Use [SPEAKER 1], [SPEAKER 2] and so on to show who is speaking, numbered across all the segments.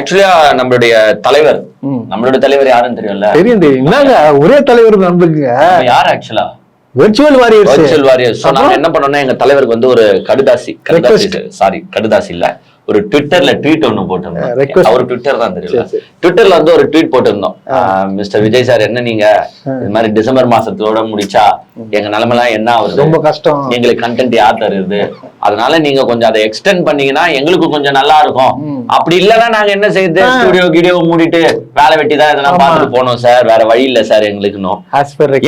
[SPEAKER 1] ஆக்சுவலியா நம்மளுடைய தலைவர் யாருன்னு தெரியும்ல?
[SPEAKER 2] தெரியும். என்னங்க ஒரே தலைவர் நம்புங்க.
[SPEAKER 1] யார் ஆக்சுவலா?
[SPEAKER 2] Virtual warriors.
[SPEAKER 1] நாங்க என்ன பண்ணோம்னா எங்க தலைவருக்கு வந்து ஒரு கடுதாசி இல்ல, ஒரு ட்விட்டர்ல ட்வீட் ஒண்ணு போட்டிருந்தோம். அவரு ட்விட்டர் தான் தெரியல. ட்விட்டர்ல வந்து ஒரு ட்வீட் போட்டிருந்தோம். மிஸ்டர் விஜய் சார், என்ன நீங்க இது மாதிரி டிசம்பர் மாசத்தோட முடிச்சா எங்க நிலைமெல்லாம் என்ன ஆகுது,
[SPEAKER 2] ரொம்ப கஷ்டம்,
[SPEAKER 1] எங்களுக்கு கண்டென்ட் யார் தருது, அதனால நீங்க கொஞ்சம் அதை எக்ஸ்டெண்ட் பண்ணீங்கன்னா எங்களுக்கு கொஞ்சம் நல்லா இருக்கும். அப்படி இல்லைன்னா நாங்க என்ன செய்யுது, ஸ்டுடியோ வீடியோ மூடிட்டு வேலை வெட்டி தான் எதனா பார்த்துட்டு போனோம் சார், வேற வழி இல்ல சார் எங்களுக்குன்னு.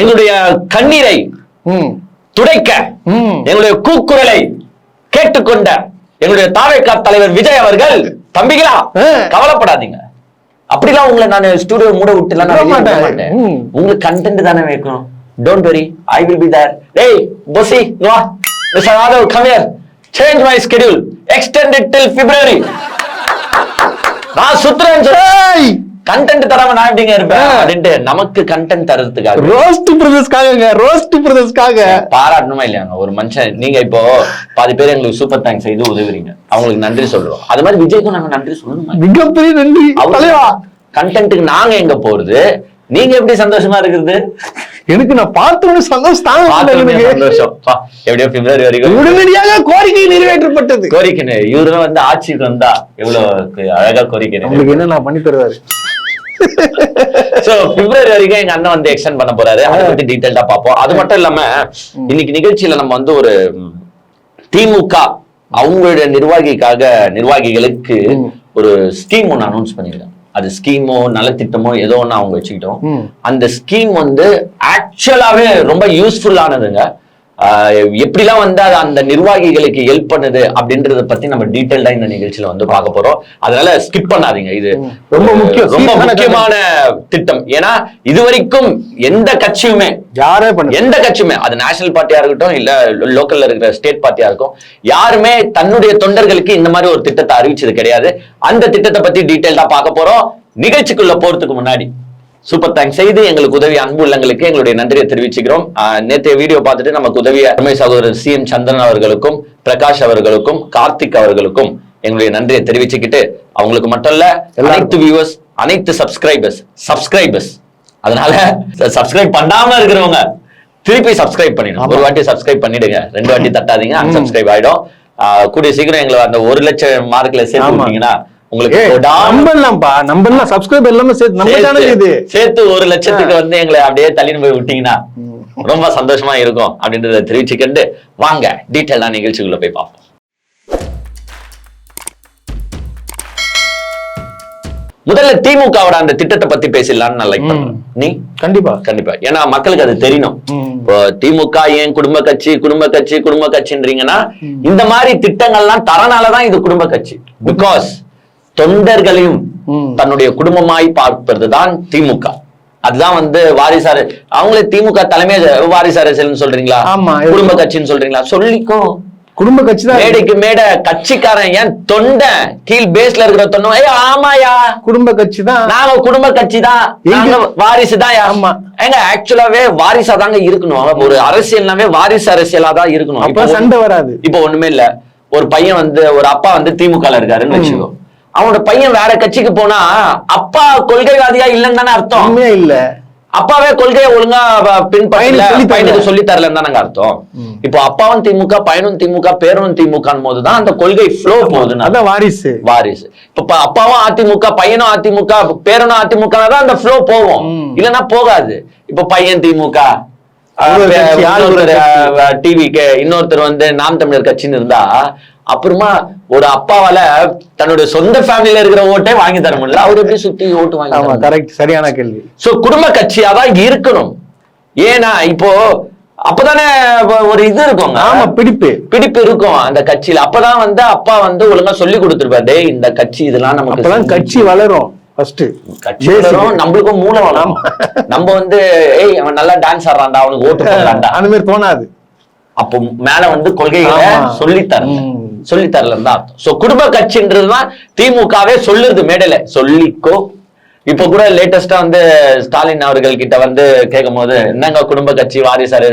[SPEAKER 1] எங்களுடைய கண்ணீரை துடைக்க, எங்களுடைய கூக்குரலை கேட்டுக்கொண்ட எங்களுடைய தாவேகா தலைவர் விஜய் அவர்கள், தம்பிகளா கவலைப்படாதீங்க, அப்படிலாம் உங்களை நான் ஸ்டுடியோ மூட விட்டு மாட்டேன், உங்களுக்கு கண்டென்ட் தானே வைக்கணும், don't worry, I will be there. டேய் bossy, வா mister Aadhav, come here, change my schedule, extend it till February. நான் சுத்துறேன் சார், கண்டென்ட் தராம நான் எப்படிங்க இருப்பேன் அப்படின்ட்டு நமக்கு கண்டென்ட் தரதுக்காக, ரோஸ்ட் பிரதர்ஸ்க்காக பாராட்டணுமா இல்லையாங்க ஒரு மனுஷன். நீங்க இப்போ பாதி பேர் எங்களுக்கு சூப்பர் தேங்க்ஸ் செய்து உதவுறீங்க, அவங்களுக்கு நன்றி சொல்றோம். அது மாதிரி விஜய்க்கும் நாங்க நன்றி சொல்லணும், மிகப்பெரிய நன்றி. கண்டென்ட்டுக்கு நாங்க எங்க போறது, நீங்க எப்படி சந்தோஷமா இருக்குது?
[SPEAKER 2] எனக்கு நான் பார்த்தோன்னு சந்தோஷம்.
[SPEAKER 1] எப்படியோ பிப்ரவரி வரைக்கும்
[SPEAKER 2] உடனடியாக கோரிக்கை நிறைவேற்றப்பட்டது.
[SPEAKER 1] கோரிக்கை இவருதான் வந்து ஆட்சிக்கு வந்தா எவ்வளவு அழகா கோரிக்கை உங்களுக்கு
[SPEAKER 2] என்ன நான் பண்ணி தருவாரு.
[SPEAKER 1] பிப்ரவரி வரைக்கும் எங்க அண்ணன் வந்து எக்ஸ்டெண்ட் பண்ண போறாரு, அதை பத்தி டீடைல்டா பார்ப்போம். அது மட்டும் இல்லாம இன்னைக்கு நிகழ்ச்சியில நம்ம வந்து ஒரு திமுக அவங்களுடைய நிர்வாகிகளுக்கு ஒரு ஸ்கீம் ஒண்ணு அனௌன்ஸ் பண்ணிருக்காங்க. அது ஸ்கீமோ நலத்திட்டமோ ஏதோ ஒண்ணு அவங்க வச்சுக்கிட்டோம். அந்த ஸ்கீம் வந்து ஆக்சுவலாவே ரொம்ப யூஸ்ஃபுல்லானதுங்க. எப்படிலாம் வந்து அது அந்த நிர்வாகிகளுக்கு ஹெல்ப் பண்ணுது அப்படின்றத பத்தி நம்ம டீடைல்டா இந்த நிகழ்ச்சியில வந்து பார்க்க போறோம். அதனால ஸ்கிப் பண்ணாதீங்க, இது ரொம்ப முக்கியமான திட்டம். ஏன்னா இதுவரைக்கும் எந்த கட்சியுமே அது நேஷனல் பார்ட்டியா இருக்கட்டும் இல்ல லோக்கல்ல இருக்கிற ஸ்டேட் பார்ட்டியா இருக்கும், யாருமே தன்னுடைய தொண்டர்களுக்கு இந்த மாதிரி ஒரு திட்டத்தை அறிவிச்சது கிடையாது. அந்த திட்டத்தை பத்தி டீடைல்டா பார்க்க போறோம். நிகழ்ச்சிக்குள்ள போறதுக்கு முன்னாடி சூப்பர் தேங்க்ஸ் செய்து எங்களுக்கு உதவி அன்பு உள்ளங்களுக்கு எங்களுடைய நன்றியை தெரிவிச்சுக்கிறோம். நேற்றைய வீடியோ பார்த்துட்டு நமக்கு உதவிய அருமை சகோதரர் CM சந்திரன் அவர்களுக்கும், பிரகாஷ் அவர்களுக்கும், கார்த்திக் அவர்களுக்கும் எங்களுடைய நன்றியை தெரிவிச்சுக்கிட்டு, அவங்களுக்கு மட்டும் இல்ல அனைத்து வியூவர்ஸ், அனைத்து சப்ஸ்கிரைபர்ஸ் அதனால சப்ஸ்கிரைப் பண்ணாம இருக்கிறவங்க திருப்பி சப்ஸ்கிரைப் பண்ணிடும். ஒரு வாட்டி சப்ஸ்கிரைப் பண்ணிடுங்க, 2 வாட்டி தட்டாதீங்க, அன்சப்ஸ்கிரைப் ஆயிடும். கூடிய சீக்கிரம் எங்களை அந்த 1 லட்சம் மார்க்ல சேர்த்து விட்டீங்கன்னா உங்களுக்கு சேர்த்து 1 லட்சத்துக்கு வந்து எங்களை அப்படியே தள்ளின்னு போய் விட்டீங்கன்னா ரொம்ப சந்தோஷமா இருக்கும் அப்படின்றத தெரிவிச்சுக்கிட்டு வாங்க டீடைலா நிகழ்ச்சிக்குள்ள போய் பார்ப்போம். முதல்ல திமுகவோட அந்த திட்டத்தை பத்தி பேசலாம்னு நான் லைக் பண்றேன். நீ கண்டிப்பா ஏன்னா மக்களுக்கு அது தெரியணும். இப்போ திமுக ஏன் குடும்ப கட்சின்றீங்கன்னா இந்த மாதிரி திட்டங்கள்லாம் தரனாலதான் இது குடும்ப கட்சி. பிகாஸ் தொண்டர்களையும் தன்னுடைய குடும்பமாய் பார்ப்பதுதான் திமுக. அதுதான் வந்து வாரிசார அவங்களே திமுக தலைமை வாரிசு அரசியல்னு சொல்றீங்களா, குடும்ப கட்சின்னு சொல்றீங்களா, சொல்லிக்கோ குடும்ப கட்சி தான். மேடைக்கு மேடை கட்சிக்காரன் ஏன் தொண்டை கீழ் பேஸ்ல இருக்கிற தொண்டை ஆமாயா குடும்ப கட்சி தான், நாங்க குடும்ப கட்சி தான், நாங்க வாரிசு தான். ஆமா ஏங்க ஆக்சுவலாவே வாரிசா தாங்க இருக்கணும். ஒரு அரசியல்னாவே வாரிசு அரசியலா தான் இருக்கணும். இப்ப சண்டை வராது. இப்ப ஒண்ணுமே இல்ல, ஒரு பையன் வந்து ஒரு அப்பா வந்து திமுக இருக்காருன்னு வச்சுக்கோ, அவனோட பையன் வேற கட்சிக்கு போனா அப்பா கொள்கைவாதியா இல்லன்னு தானே அர்த்தம். இல்ல அப்பாவே கொள்கையை ஒழுங்கா பையனுக்கு சொல்லி தரலன்னு தானங்க அர்த்தம். இப்போ அப்பாவும் திமுக, பையனும் திமுக, பேரனும் திமுக போதுதான் அந்த கொள்கை ஃப்ளோ போகுதுன்னா வாரிசு. இப்ப அப்பாவும் அதிமுக, பையனும் அதிமுக, பேரனும் அதிமுக தான் அந்த ஃப்ளோ போகும், இல்லைன்னா போகாது. இப்ப பையன் திமுக, டிவிக்கு இன்னொருத்தர் வந்து நாம் தமிழர் கட்சின்னு இருந்தா அப்புறமா ஒரு அப்பாவால தன்னுடைய சொந்த ஃபேமிலியில இருக்கிற ஓட்டை வாங்கி தர முடியல, அவரு எப்படி சுத்தி ஓட்டு வாங்கி? கரெக்ட், சரியான கேள்வி. சோ குடும்ப கட்சியாதான் இருக்கணும். ஏன்னா இப்போ அப்பதானே ஒரு இது இருக்கும், ஆமா பிடிப்பு இருக்கும் அந்த கட்சியில. அப்பதான் வந்து அப்பா வந்து ஒழுங்கா சொல்லி கொடுத்துருப்பாரு, இந்த கட்சி இதெல்லாம் நமக்கு கட்சி வளரும். நம்மளுக்கும் மூளை வளரும். நம்ம வந்து ஏய் அவன் நல்லா டான்ஸ் ஆடுறான்டா, அவனுக்கு ஓட்டு போடலாம்டா அந்த மாதிரி தோணாது. அப்போ மேல வந்து கொள்கைகளை சொல்லி தரலன்னு தான் அர்த்தம். சோ குடும்ப கட்சின்றதுதான் திமுகவே சொல்லுது, மேடையில சொல்லிக்கோ. இப்ப கூட லேட்டஸ்டா வந்து ஸ்டாலின் அவர்கள் கிட்ட வந்து கேட்கும் போது என்னங்க குடும்ப கட்சி வாரிசாரு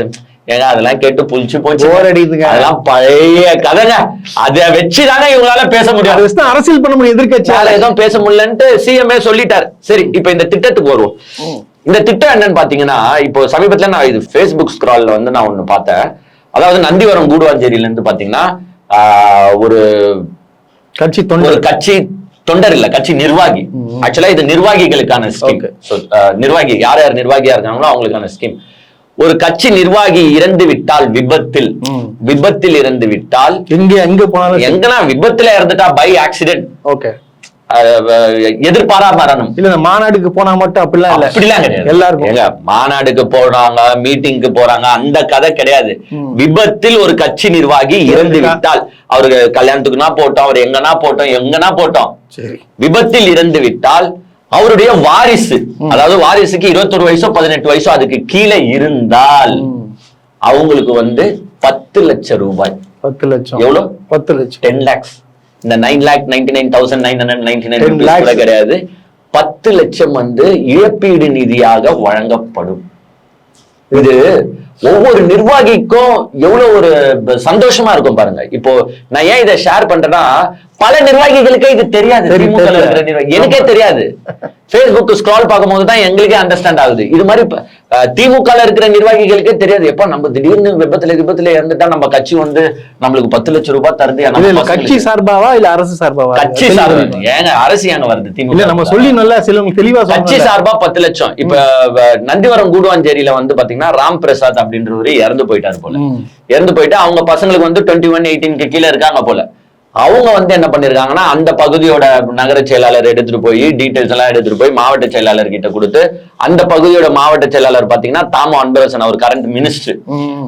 [SPEAKER 1] ஏங்க அதெல்லாம் கேட்டு புளிச்சு போச்சு,
[SPEAKER 2] போர் அடிக்குதுங்க.
[SPEAKER 1] அதெல்லாம் பழைய கதைங்க. அதை வச்சுதானே இவங்களால பேச முடியும்.
[SPEAKER 2] அதை வச்சுதான் அரசியல் பண்ண முடியும். எதிர்க்கட்சியால
[SPEAKER 1] எதுவும் பேச முடியலன்ட்டு சிஎம்ஏ சொல்லிட்டாரு. சரி, இப்ப இந்த திட்டத்துக்கு வருவோம். இந்த திட்டம் என்னன்னு பாத்தீங்கன்னா, இப்போ சமீபத்துல நான் இது Facebook ஸ்க்ரால்ல வந்து நான் ஒண்ணு பார்த்தேன். அதாவது நந்திவரம் கூடுவாஞ்சேரியில இருந்து பாத்தீங்கன்னா ஒரு
[SPEAKER 2] கட்சி
[SPEAKER 1] தொண்டர் இல்ல, கட்சி நிர்வாகி. ஆக்சுவலா இது நிர்வாகிகளுக்கான ஸ்கீம். நிர்வாகி யார் யார் நிர்வாகியா இருக்காங்களோ அவங்களுக்கான ஸ்கீம். ஒரு கட்சி நிர்வாகி இறந்து விட்டால், விபத்தில் இறந்து விட்டால்,
[SPEAKER 2] எங்க போனாலும்
[SPEAKER 1] எங்கன்னா விபத்துல இறந்துட்டா பை ஆக்சிடென்ட்,
[SPEAKER 2] ஓகே,
[SPEAKER 1] எதிர்பாரா மரணம்.
[SPEAKER 2] இல்ல மாநாடுக்கு போனா மட்டும் அப்படிலாம்
[SPEAKER 1] கிடையாது.
[SPEAKER 2] எல்லாருக்கும்
[SPEAKER 1] மாநாடுக்கு போறாங்க, மீட்டிங்க்கு போறாங்க, அந்த கதை கிடையாது. விபத்தில் ஒரு கட்சி நிர்வாகி இறந்து விட்டால், அவருக்கு கல்யாணத்துக்குனா போட்டோம், அவர் எங்கன்னா போட்டோம், விபத்தில் இறந்து விட்டால் அவருடைய வாரிசு, அதாவது வாரிசுக்கு 21 வயசோ 18 வயசோ அதுக்கு கீழே இருந்தால் அவங்களுக்கு வந்து 10 லட்சம் ரூபாய்.
[SPEAKER 2] 10 லட்சம்
[SPEAKER 1] எவ்வளவு?
[SPEAKER 2] 10 லட்சம்
[SPEAKER 1] 10 lakhs. இந்த 9,99,999 கிடையாது, 10 லட்சம் வந்து இழப்பீடு நிதியாக வழங்கப்படும். இது ஒவ்வொரு நிர்வாகிக்கும் எவ்வளவு ஒரு சந்தோஷமா இருக்கும் பாருங்க. இப்போ நான் ஏன் இதை ஷேர் பண்றேன்னா, பல நிர்வாகிகளுக்கே இது தெரியாது. எனக்கே தெரியாது. Facebook ஸ்க்ரால் பார்க்கும்போது தான் எங்களுக்கே அண்டர்ஸ்டாண்ட் ஆகுது. இது மாதிரி திமுக இருக்கிற நிர்வாகிகளுக்கே தெரியாது. எப்ப நம்ம திடீர்னு விபத்துல இறந்துட்டா நம்ம கட்சி வந்து நம்மளுக்கு 10 லட்சம் ரூபாய் தருது.
[SPEAKER 2] கட்சி சார்பாவா இல்ல அரசு சார்பாவா?
[SPEAKER 1] கட்சி சார்பா. ஏங்க அரசு ஏங்க வருது? திமுக
[SPEAKER 2] நம்ம சொல்லி நல்லா சிலவங்க தெளிவா
[SPEAKER 1] கட்சி சார்பா 10 லட்சம். இப்ப நந்திவரம் கூடுவாஞ்சேரியில வந்து பாத்தீங்கன்னா ராம் பிரசாத் அப்படின்றவரு இறந்து போயிட்டாரு போல. இறந்து போயிட்டு அவங்க பசங்களுக்கு வந்து 21, 18 கீழே இருக்காங்க போல. அவங்க வந்து என்ன பண்ணிருக்காங்கன்னா, அந்த பகுதியோட நகர செயலாளர் எடுத்துட்டு போய் டீடைல்ஸ் எல்லாம் எடுத்துட்டு போய் மாவட்ட செயலாளர் கிட்ட கொடுத்து, அந்த பகுதியோட மாவட்ட செயலாளர் பாத்தீங்கன்னா தாமோ அன்பரசன், அவர் கரண்ட் மினிஸ்டர்,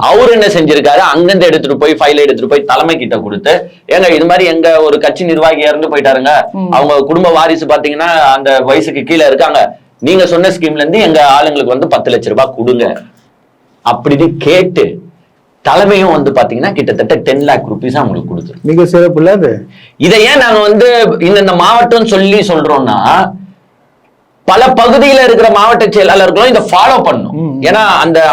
[SPEAKER 1] அவரு என்ன செஞ்சிருக்காரு, அங்கிருந்து எடுத்துட்டு போய் ஃபைல் எடுத்துட்டு போய் தலைமை கிட்ட கொடுத்து, ஏங்க இது மாதிரி எங்க ஒரு கட்சி நிர்வாகி இறந்து போயிட்டாருங்க, அவங்க குடும்ப வாரிசு பாத்தீங்கன்னா அந்த வயசுக்கு கீழே இருக்காங்க, நீங்க சொன்ன ஸ்கீம்ல இருந்து எங்க ஆளுங்களுக்கு வந்து 10 லட்சம் ரூபாய் கொடுங்க அப்படின்னு கேட்டு தலைமையும் வந்து பாத்தீங்கன்னா கிட்டத்தட்ட 10 lakh rupees அவங்களுக்கு கொடுத்துரு.
[SPEAKER 2] மிக சிறப்பு இல்ல அது.
[SPEAKER 1] இதை ஏன் நாங்க வந்து இந்த மாவட்டம் சொல்லி சொல்றோம்னா, பல பகுதியில இருக்கிற மாவட்ட செயலாளர்களும் இதை ஃபாலோ பண்ணும். ஏன்னா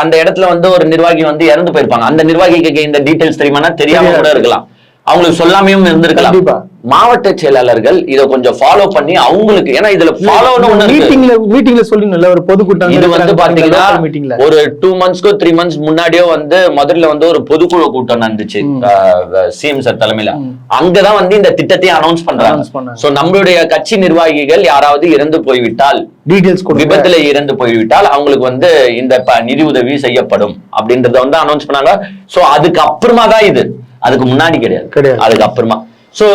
[SPEAKER 1] அந்த இடத்துல வந்து ஒரு நிர்வாகி வந்து இறந்து போயிருப்பாங்க, அந்த நிர்வாகிக்கு இந்த டீடைல்ஸ் தெரியுமானா தெரியாம கூட இருக்கலாம், அவங்களுக்கு சொல்லாமையும் இருந்திருக்கலாம். மாவட்ட செயலாளர்கள் இத கொஞ்சம் ஃபாலோ பண்ணி அவங்களுக்கு, ஏன்னா இதுல ஃபாலோ
[SPEAKER 2] மீட்டிங்ல சொல்லணும்ல, ஒரு பொதுக்கூட்டம்.
[SPEAKER 1] இது வந்து பாத்தீங்கன்னா ஒரு 2 months 3 months முன்னாடியோ வந்து முதல்ல வந்து ஒரு பொதுக்குழு கூட்டம் நடந்துச்சு சிஎம் சார் தலைமையில. அங்கதான் வந்து இந்த திட்டத்தை அனௌன்ஸ் பண்றாங்க. சோ நம்மளுடைய கட்சி நிர்வாகிகள் யாராவது இறந்து போய்விட்டால்,
[SPEAKER 2] டீடைல்ஸ்
[SPEAKER 1] விபத்துல இறந்து போய்விட்டால் அவங்களுக்கு வந்து இந்த நிதி உதவி செய்யப்படும் அப்படின்றத வந்து அனௌன்ஸ் பண்ணாங்க. சோ அதுக்கு அப்புறமா தான் இது, அதுக்கு முன்னாடி கிடையாது, அதுக்கு அப்புறமா. சோ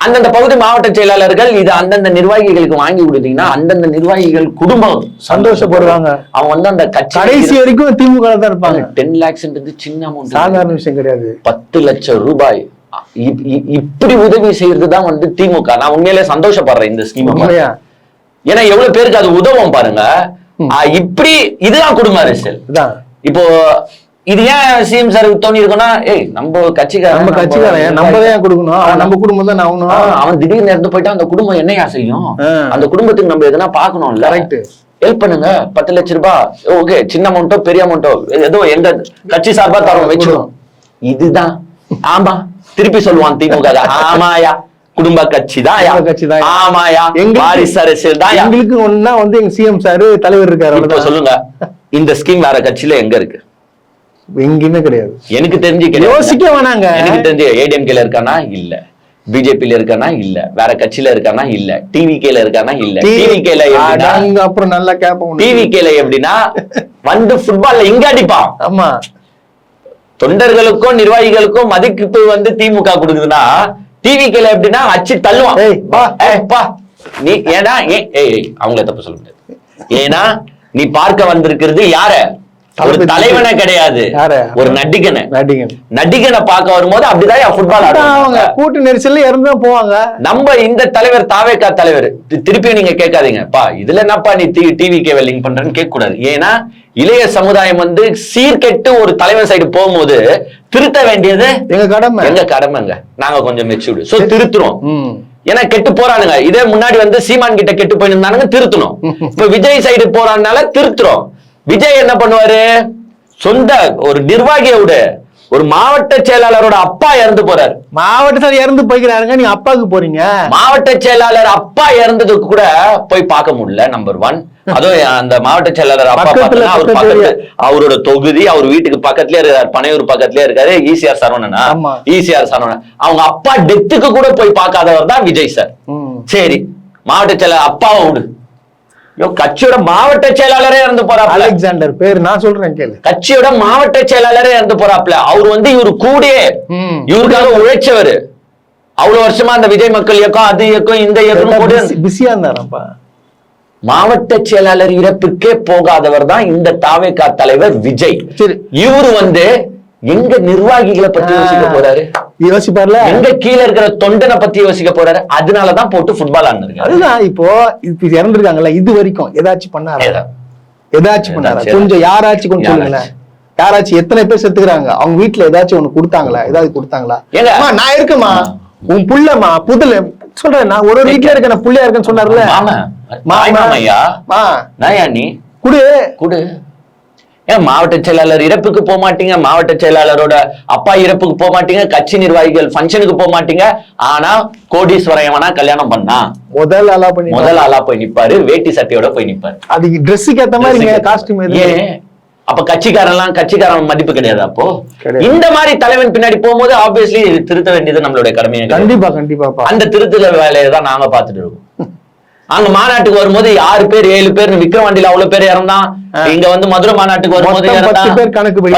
[SPEAKER 1] அந்தந்த பகுதி மாவட்ட செயலாளர்கள் இது அந்தந்த நிர்வாகிகளுக்கு வாங்கி கொடுத்தீங்கன்னா அந்தந்த நிர்வாகிகள் குடும்பம் சந்தோஷப்படுவாங்க. அவங்க வந்து அந்த
[SPEAKER 2] கடைசி வரைக்கும் திமுக தான் இருப்பாங்க.
[SPEAKER 1] 10 lakhsன்றது சின்ன அமௌண்ட்,
[SPEAKER 2] சாதாரண விஷயம் கிடையாது.
[SPEAKER 1] 10 லட்சம் ரூபாய் இப்படி உதவி செய்யறதுதான் வந்து திமுக. நான் உண்மையிலே சந்தோஷப்படுறேன் இந்த ஸ்கீம். ஏன்னா எவ்வளவு பேருக்கு அது உதவும் பாருங்க. இப்படி இதுதான் குடும்ப அரசியல். இப்போ இது ஏன் சிஎம் சார் தோணி இருக்குன்னா, நம்ம கட்சிக்காரன்
[SPEAKER 2] நம்மதான் கொடுக்கணும், நம்ம குடும்பம் தான் ஆகணும்.
[SPEAKER 1] அவன் திடீர்னு இறந்து போயிட்டா அந்த குடும்பம் என்னையா செய்யும்? அந்த குடும்பத்துக்கு நம்ம எதனா பாக்கணும்ல, ஹெல்ப் பண்ணுங்க. 10 லட்சம் ரூபாய் ஓகே, சின்ன அமௌண்ட்டோ பெரிய அமௌண்ட்டோ ஏதோ எங்க கட்சி சார்பா தரோம் வச்சிடும். இதுதான் ஆமா, திருப்பி சொல்லுவான் திமுக, ஆமாயா குடும்ப கட்சி தான், ஆமாயா வாரிசு அரசியல் தான்.
[SPEAKER 2] எங்களுக்கு ஒன்னா வந்து எங்க சிஎம் சார் தலைவர் இருக்காரு.
[SPEAKER 1] சொல்லுங்க, இந்த ஸ்கீம் வேற கட்சியில எங்க இருக்கு?
[SPEAKER 2] எங்கேயுமே கிடையாது.
[SPEAKER 1] எனக்கு தெரிஞ்சு
[SPEAKER 2] யோசிக்க வேணாங்க.
[SPEAKER 1] எனக்கு தெரிஞ்சு ஏடிஎம்கேல இருக்கானா இல்ல, பிஜேபில இருக்கானா இல்ல, வேற கட்சியில இருக்கானா இல்ல, டிவிகேல இருக்கானா இல்ல. டிவிகேல
[SPEAKER 2] அப்புறம் நல்லா கேட்போம்.
[SPEAKER 1] டிவிகேல எப்படின்னா வந்து ஃபுட்பால்ல இங்க அடிப்பான்.
[SPEAKER 2] ஆமா,
[SPEAKER 1] தொண்டர்களுக்கும் நிர்வாகிகளுக்கும் மதிப்பு வந்து திமுக கொடுக்குதுன்னா, டிவிகேல எப்படின்னா அச்சு தள்ளுவான். நீ ஏன்னா அவங்கள தப்பு சொல்ல முடியாது. ஏன்னா நீ பார்க்க வந்திருக்கிறது யார? ஒரு தலைவனை கிடையாது, ஒரு நடிகனை பார்க்க வரும்போது அப்படிதான் ஃபுட்பால் ஆடுவாங்க.
[SPEAKER 2] கூட்டு நெரிசல்ல இறந்து போவாங்க.
[SPEAKER 1] நம்ம இந்த தலைவர் தாவேகா தலைவர் திருப்பி நீங்க கேட்காதீங்க, பா இதுல என்னப்பா நீ டிவிகேவை லிங்க் பண்றேன்னு கேட்க கூடாது. ஏன்னா இளைய சமுதாயம் வந்து சீர்கெட்டு ஒரு தலைவர் சைடு போகும்போது திருத்த வேண்டியது எங்க கடமைங்க. நாங்க கொஞ்சம் மெச்சூர்டு, சோ திருத்துறோம். ஏன்னா கெட்டு போறானுங்க. இதே முன்னாடி வந்து சீமான் கிட்ட கெட்டு போயிருந்தானுங்க, திருத்தணும். இப்ப விஜய் சைடு போறான்னால திருத்துறோம். விஜய் என்ன பண்ணுவாரு? சொந்த ஒரு நிர்வாகியோட ஒரு மாவட்ட செயலாளரோட அப்பா இறந்து போறாரு.
[SPEAKER 2] மாவட்ட சார் இறந்து போய்க்கிறாருங்க, நீங்க அப்பாவுக்கு போறீங்க.
[SPEAKER 1] மாவட்ட செயலாளர் அப்பா இறந்ததுக்கு கூட போய் பார்க்க முடியல. நம்பர் 1. அதுவும் அந்த மாவட்ட செயலாளர் அப்பா பார்த்தா அவர் பக்கத்துல அவரோட தொகுதி, அவர் வீட்டுக்கு பக்கத்துலயே இருக்காரு, பனையூர் பக்கத்துலயே இருக்காரு. ஈசிஆர் சரவணனா, ஈசிஆர் சரவணன். அவங்க அப்பா டெத்துக்கு கூட போய் பார்க்காதவர் தான் விஜய் சார். சரி, மாவட்ட செயலாளர் அப்பாவை விடு, கட்சியோட மாவட்ட செயலாளரே இறந்து போறாப்ல.
[SPEAKER 2] அலெக்சாண்டர் பேர் நான் சொல்றேன் கேளு.
[SPEAKER 1] கட்சியோட மாவட்ட செயலாளரே இறந்து போறாப்ல. அவர் வந்து இவரு கூடயே இவருக்காக உழைச்சவர். அவ்வளவு வருஷமா அந்த விஜய் மக்கள் இயக்கம், அது இயக்கம், இந்த இயக்கம் கூட
[SPEAKER 2] பிஸியா இருந்தாரப்பா.
[SPEAKER 1] மாவட்ட செயலாளர் இறப்புக்கே போகாதவர் தான் இந்த தாவேகா தலைவர் விஜய். இவரு வந்து எங்க நிர்வாகிகளை பத்தி யோசிக்க போறாரு,
[SPEAKER 2] யோசிப்பார்ல.
[SPEAKER 1] எங்க கீழே இருக்கிற தொண்டனை பத்தி யோசிக்க போறாரு. அதனாலதான் போட்டு ஃபுட்பால் ஆடுறாரு.
[SPEAKER 2] அதுதான் இப்போ இறந்துருக்காங்கல்ல, இது வரைக்கும் ஏதாச்சும் பண்ணாரு, ஏதாச்சும் பண்ணாரா? கொஞ்சம் யாராச்சும் கொஞ்சம் சொல்லுங்களேன். யாராச்சும் எத்தனை பேர் செத்துக்கிறாங்க, அவங்க வீட்டுல ஏதாச்சும் ஒண்ணு கொடுத்தாங்களா? ஏதாவது கொடுத்தாங்களா? நான் இருக்கேமா, உன் புள்ளமா புதுல சொல்றேன், நான் ஒரு வீட்டுல இருக்க நான் புள்ளையா இருக்கேன்னு சொன்னார்ல. நீ குடு குடு. ஏன் மாவட்ட செயலாளர் இறப்புக்கு போக மாட்டீங்க, மாவட்ட செயலாளரோட அப்பா இறப்புக்கு போக மாட்டீங்க, கட்சி நிர்வாகிகள் ஃபங்க்ஷனுக்கு போக மாட்டீங்க. ஆனா கோடீஸ்வரன் கல்யாணம் பண்ணா முதல் ஆளா போய் நிப்பாரு, வேட்டி சட்டையோட போய் நிப்பாரு. அது ட்ரெஸ்ஸுக்கு ஏத்த மாதிரி காஸ்டியூம்.
[SPEAKER 1] ஏன் அப்ப கட்சிக்காரன் மதிப்பு கிடையாது? அப்போ இந்த மாதிரி தலைவன் பின்னாடி போகும்போது ஆப்வியஸ்லி திருத்த வேண்டியது நம்மளுடைய கடமையை.
[SPEAKER 2] கண்டிப்பா கண்டிப்பா. அந்த
[SPEAKER 1] திருத்தல வேலையை தான் நாங்க பாத்துட்டு இருக்கோம். அங்க மாநாட்டுக்கு வரும்போது 6 பேர் 7 பேர் விக்ரவாண்டியில அவ்வளவு பேர் இறந்தான். இங்க வந்து மதுரை மாநாட்டுக்கு வரும்போது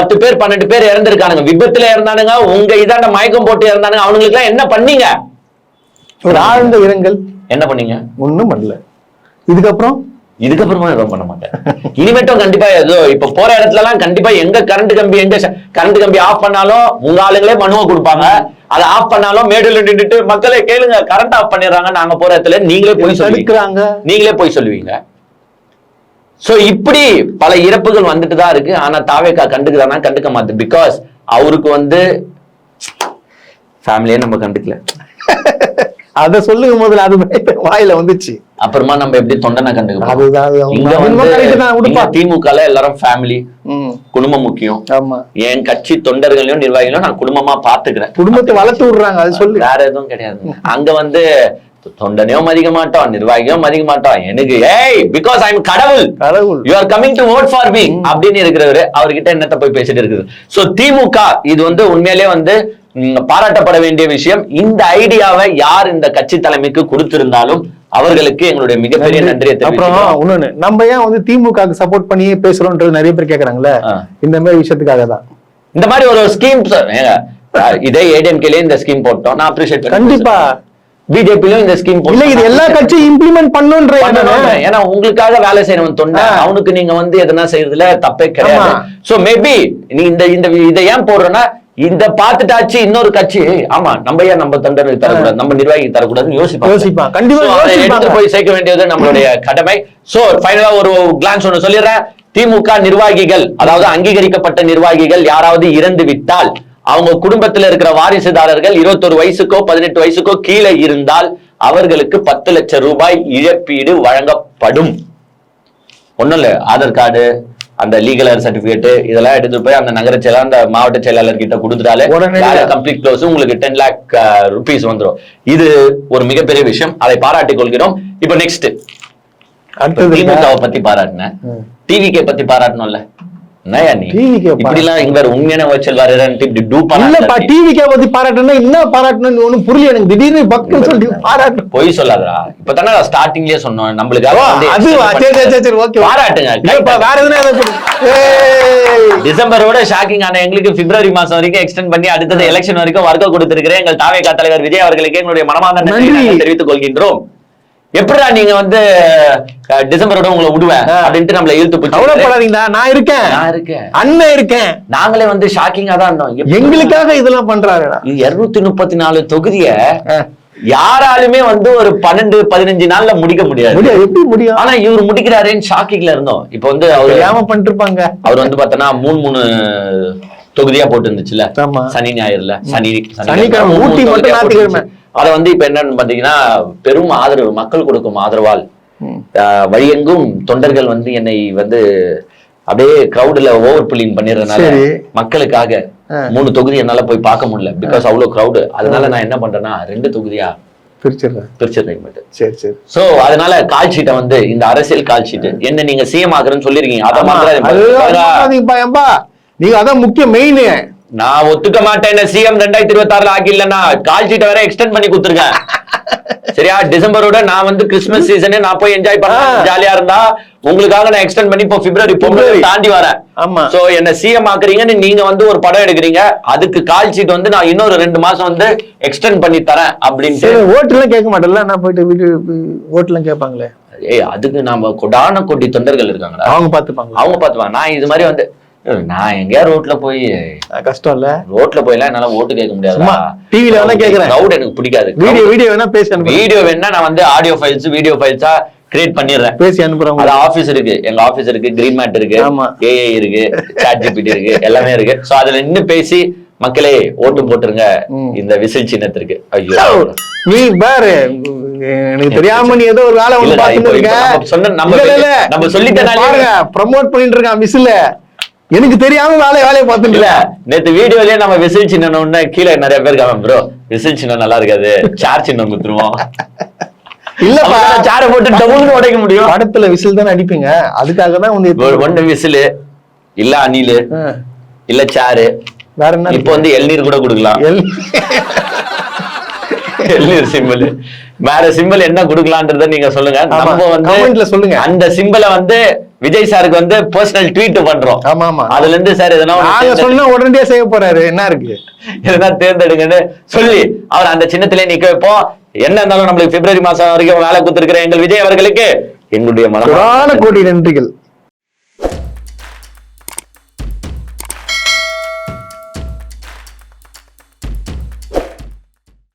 [SPEAKER 1] 10 பேர் 12 பேர் இறந்திருக்கானுங்க. விபத்துல இறந்தானுங்க, உங்க இதாண்ட மயக்கம் போட்டு இறந்தானுங்க. அவனுங்களுக்கு எல்லாம் என்ன பண்ணீங்க?
[SPEAKER 2] ஆழ்ந்த இரங்கல்.
[SPEAKER 1] என்ன பண்ணீங்க?
[SPEAKER 2] ஒண்ணும் பண்ணல. இதுக்கப்புறமா
[SPEAKER 1] எதுவும் பண்ண மாட்டேன். இனிமேட்டும் கண்டிப்பா ஏதோ இப்ப போற இடத்துல எல்லாம் கண்டிப்பா எங்க கரண்ட் கம்பி ஆஃப் பண்ணாலும் உங்க ஆளுங்களே மனுவை கொடுப்பாங்க. அதை ஆஃப் பண்ணாலும் மேடையில நின்றுட்டு மக்களே கேளுங்க கரண்ட் ஆஃப் பண்ணிடுறாங்க, நாங்க போற இடத்துல நீங்களே போய் சொல்லுவீங்க. சோ இப்படி பல இறப்புகள் வந்துட்டு தான் இருக்கு. ஆனா தாவேகா கண்டுக்கிறானா? கண்டுக்க மாட்டேன். பிகாஸ் அவருக்கு வந்து ஃபேமிலியே நம்ம கண்டுக்கல.
[SPEAKER 2] அத சொல்லுங்க முதல்ல, அது வாயில வந்துச்சு.
[SPEAKER 1] அப்புறமா நம்ம எப்படி தொண்டனை கண்டுக்க? திமுக எல்லாரும் ஃபேமிலி, குடும்பம் முக்கியம். என் கட்சி தொண்டர்களையும் நிர்வாகிகளையும் நான் குடும்பமா பாத்துக்கிறேன்.
[SPEAKER 2] குடும்பத்தை வளர்த்து விடுறாங்க, அது சொல்லு.
[SPEAKER 1] வேற எதுவும் கிடையாது. அங்க வந்து தொண்டனையும் மதிக்க மாட்டோம், நிர்வாகியும் மதிக்க மாட்டோம். எனக்கு பிகாஸ் ஐ எம் கடவுள், you are coming to vote for me அப்படின்னு இருக்கிறவரு அவர்கிட்ட என்னத்த போய் பேசிட்டு இருக்குது. சோ திமுக இது வந்து உண்மையிலே வந்து பாராட்டப்பட வேண்டிய விஷயம். இந்த ஐடியாவை யார் இந்த கட்சி தலைமைக்கு கொடுத்திருந்தாலும் அவர்களுக்கு எங்களுடைய மிகப்பெரிய நன்றியை.
[SPEAKER 2] அப்புறம் இன்னொன்னு, நம்ம ஏன் வந்து திமுக சப்போர்ட் பண்ணி பேசுறோம்ன்றது நிறைய பேர் கேக்குறாங்கல்ல, இந்த மாதிரி விஷயத்துக்காக தான்.
[SPEAKER 1] இந்த மாதிரி ஒரு ஸ்கீம் இதே ஏடிஎம்கேலயே இந்த ஸ்கீம் போட்டோம், நான் அப்ரிஷியேட் பண்ணேன்.
[SPEAKER 2] கண்டிப்பா
[SPEAKER 1] பிஜேபியும் இந்த ஸ்கீம்
[SPEAKER 2] இல்ல, இது எல்லா கட்சியும் இம்ப்ளிமெண்ட் பண்ணுன்ற.
[SPEAKER 1] ஏன்னா உங்களுக்காக வேலை செய்யறவன் தொண்டை, அவனுக்கு நீங்க வந்து எதனா செய்யறதுல தப்பே கிடையாது. சோ மேபி நீ இதை ஏன் போடுறேன்னா, இந்த பாத்துட்டாச்சு இன்னொரு கட்சி ஆமா நம்ம ஏன் நம்ம தொண்டர்களுக்கு தரக்கூடாது, நம்ம நிர்வாகிக்கு தரக்கூடாதுன்னு யோசிப்பான். கண்டிப்பா போய் சேர்க்க வேண்டியது நம்மளுடைய கடமை. சோ ஃபைனலா ஒரு கிளான்ஸ் ஒண்ணு சொல்லிடுறேன். திமுக நிர்வாகிகள், அதாவது அங்கீகரிக்கப்பட்ட நிர்வாகிகள் யாராவது இறந்து விட்டால் அவங்க குடும்பத்தில் இருக்கிற வாரிசுதாரர்கள் 21 வயசுக்கோ 18 வயசுக்கோ கீழே இருந்தால் அவர்களுக்கு 10 லட்சம் ரூபாய் இழப்பீடு வழங்கப்படும். ஒண்ணும் இல்ல, ஆதார் கார்டு, அந்த லீகல் சர்டிபிகேட் இதெல்லாம் எடுத்து போய் அந்த நகர செயலாளர் அந்த மாவட்ட செயலாளர் கிட்ட கொடுத்துட்டாலே கம்ப்ளீட் க்ளோஸ், உங்களுக்கு 10 lakh rupees வந்துடும். இது ஒரு மிகப்பெரிய விஷயம், அதை பாராட்டிக் கொள்கிறோம். இப்ப நெக்ஸ்ட் திமுகவை பத்தி பாராட்டினேன், டிவிகே பத்தி பாராட்டணும்ல. உண்மையான
[SPEAKER 2] புரியல எனக்கு. திடீர்னு
[SPEAKER 1] பொய் சொல்லாதடா. இப்பதானே ஸ்டார்டிங்லயே சொன்னோம் நம்மளுக்காக பாராட்டுங்க. டிசம்பரோட ஷாக்கிங் ஆன எங்களுக்கு பிப்ரவரி மாசம் வரைக்கும் எக்ஸ்டெண்ட் பண்ணி அடுத்தது எலெக்ஷன் வரைக்கும் வர்க்க கொடுத்திருக்கிறேன் எங்கள் தாவேகா தலைவர் விஜய் அவர்களுக்கு எங்களுடைய மனமார்ந்த நன்றியை தெரிவித்துக் கொள்கின்றோம். எப்படிடா நீங்க வந்து டிசம்பரோட உங்களை விடுவேன் அப்படின்ட்டு நம்மள இழுத்து போச்சு.
[SPEAKER 2] நான் இருக்கேன், அண்ணன் இருக்கேன்.
[SPEAKER 1] நாங்களே வந்து ஷாக்கிங்கா தான் இருந்தோம்.
[SPEAKER 2] எங்களுக்காக இதெல்லாம் பண்றாரு.
[SPEAKER 1] 234 தொகுதிய யாராலுமே வந்து ஒரு 12-15 நாள்ல முடிக்க முடியாது.
[SPEAKER 2] எப்படி முடியும்?
[SPEAKER 1] ஆனா இவர் முடிக்கிறாருன்னு ஷாக்கிங்ல இருந்தோம். இப்ப வந்து அவர்
[SPEAKER 2] ஏமா பண்ணிட்டு இருப்பாங்க.
[SPEAKER 1] அவர் வந்து பார்த்தோன்னா 3 தொகுதியா போட்டு இருந்துச்சுல, சனி ஞாயிறுல, சனிக்கிழமை ஊட்டி மட்டும் ஞாயிற்றுக்கிழமை. அதை வந்து இப்ப என்னன்னு பாத்தீங்கன்னா பெரும் ஆதரவு, மக்கள் கொடுக்கும் ஆதரவால் வழியெங்கும் தொண்டர்கள் வந்து என்னை வந்து அப்படியே கிரௌட்ல ஓவர் புல்லிங் பண்ணிடுறதுனால
[SPEAKER 3] சரி.
[SPEAKER 1] மக்களுக்காக 3 தொகுதி என்னால போய் பார்க்க முடியல பிகாஸ் அவ்வளவு கிரௌடு. அதனால நான் என்ன பண்றேன்னா 2 தொகுதியா பிரிச்சிடுறேன்.
[SPEAKER 3] சரி சரி.
[SPEAKER 1] சோ அதனால கால் ஷீட்டை வந்து இந்த அரசியல் கால் ஷீட் என்ன நீங்க சிஎம் ஆகுறேன்னு சொல்லிருக்கீங்க. அத
[SPEAKER 3] மாத்திரம் நீங்க அதான் முக்கிய மெயின்.
[SPEAKER 1] நான் ஒத்துக்க மாட்டேன் சிஎம் 2026 ஆக்கிடலன்னா கால் ஷீட்டை வேற எக்ஸ்டெண்ட் பண்ணி கொடுத்துருக்கேன். சரியா? டிசம்பரோட நான் வந்து கிறிஸ்துமஸ் சீசன் நான் போய் என்ஜாய் பண்ண ஜாலியா இருந்தா உங்களுக்காக நான் எக்ஸ்டெண்ட் பண்ணி இப்போ பிப்ரவரி தாண்டி வரேன்.
[SPEAKER 3] ஆமா.
[SPEAKER 1] சோ என்ன சிஎம் ஆக்குறீங்கன்னு நீங்க வந்து ஒரு படம் எடுக்கிறீங்க, அதுக்கு கால் ஷீட் வந்து நான் இன்னொரு 2 மாசம் வந்து எக்ஸ்டெண்ட் பண்ணி தரேன் அப்படின்ட்டு.
[SPEAKER 3] ஓட்டு எல்லாம் கேட்க மாட்டேன்ல, நான் போயிட்டு வீட்டு ஓட்டு எல்லாம் கேட்பாங்களே.
[SPEAKER 1] அதுக்கு நாம கொடான கொடி தொண்டர்கள் இருக்காங்களா,
[SPEAKER 3] அவங்க பாத்துப்பாங்க.
[SPEAKER 1] நான் இது மாதிரி வந்து நான் எங்கேயா ரோட்ல போய்
[SPEAKER 3] கஷ்டம் இல்ல,
[SPEAKER 1] ரோட்ல போயெல்லாம் என்னால ஓட்டு கேட்க முடியாது.
[SPEAKER 3] டிவில வேணா கேக்குறேன்,
[SPEAKER 1] கிரவுட் எனக்கு பிடிக்காது.
[SPEAKER 3] வீடியோ வேணா பேசி அனுப்புறேன்.
[SPEAKER 1] வீடியோ வேணா நான் வந்து ஆடியோ ஃபைல்ஸ் வீடியோ ஃபைல்ஸா கிரியேட் பண்ணிடுறேன்,
[SPEAKER 3] பேசி அனுப்புறேன்.
[SPEAKER 1] அது ஆபீஸ் இருக்கு, எங்க ஆபீஸ் இருக்கு, கிரீன் மேட் இருக்கு, ஏஐ இருக்கு, சாட் ஜிபிடி இருக்கு, எல்லாமே இருக்கு. சோ அதுல நின்னு பேசி மக்களே ஓட்டு போட்டுருங்க இந்த விசில் சின்னத்திற்கு. ஐயோ
[SPEAKER 3] நீ பாரு, எனக்கு தெரியாம நீ ஏதோ ஒரு வேலை ஒண்ணு பாத்துட்டு இருக்க.
[SPEAKER 1] நம்ம சொல்லிட்டேன்
[SPEAKER 3] ப்ரமோட் பண்ணிட்டு இருக்கான் விசில், எனக்கு தெரியாம வேலையை பார்த்துட்டு.
[SPEAKER 1] நேத்து வீடியோலயே நம்ம விசில் சின்ன கீழே நிறைய பேர் காம ப்ரோ விசில் சின்னம் நல்லா இருக்காது, சேர் சின்னம் குத்துருவோம். இல்லப்பா சேரை போட்டு டபுள்னு உடைக்க முடியும்.
[SPEAKER 3] படத்துல விசில் தானே அடிப்பீங்க, அதுக்காக தான்
[SPEAKER 1] ஒண்ணு விசில் இல்ல அணிலு இல்ல சேரு, வேற என்ன இப்ப வந்து எள்நீர் கூட கொடுக்கலாம். எள்நீர் சிம்பிள், வேற சிம்பிள் என்ன கொடுக்கலான்றத நீங்க சொல்லுங்க. நம்ம வந்து
[SPEAKER 3] சொல்லுங்க
[SPEAKER 1] அந்த சிம்பிளை வந்து விஜய் சாருக்கு வந்து பர்சனல் ட்வீட் பண்றோம்.
[SPEAKER 3] ஆமா ஆமா,
[SPEAKER 1] அதுல இருந்து சார் எதனா
[SPEAKER 3] சொன்னா உடனடியா செய்ய போறாரு, என்ன இருக்கு
[SPEAKER 1] எதனா தேர்ந்தெடுங்கன்னு சொல்லி அவர் அந்த சின்னத்திலே நிக்க வைப்போம். என்ன இருந்தாலும் நம்மளுக்கு பிப்ரவரி மாசம் வரைக்கும் வேலை கொடுத்திருக்கிற எங்கள் விஜய் அவர்களுக்கு எங்களுடைய மனமான
[SPEAKER 3] கோடி நன்றிகள்.